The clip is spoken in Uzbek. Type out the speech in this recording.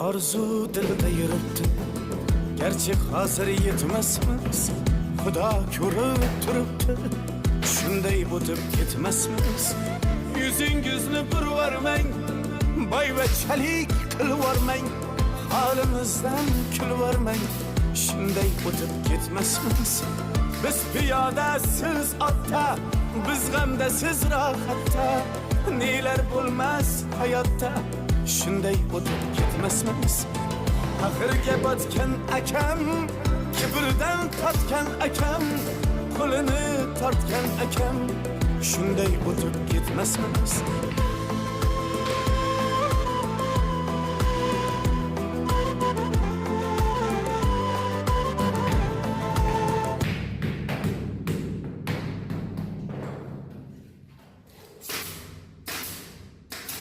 arzu dilda yuribdi, gerçi hozir yetmasmiz. Xudo ko'rib turibdi, shunday o'tib ketmasmiz. Yüzüngizni burvarmang, boyvachalik qilvormang, holimizdan kulvormang, shunday o'tib ketmasmiz. Biz piyoda, siz otda, biz g'amda, siz rohatda, nelar bo'lmas hayotda, shunday o'tib ketmasmiz. Axirga botgan akam, kibrdan tortgan akam, qo'lini tortgan akam, shunday o'tib ketmasmiz.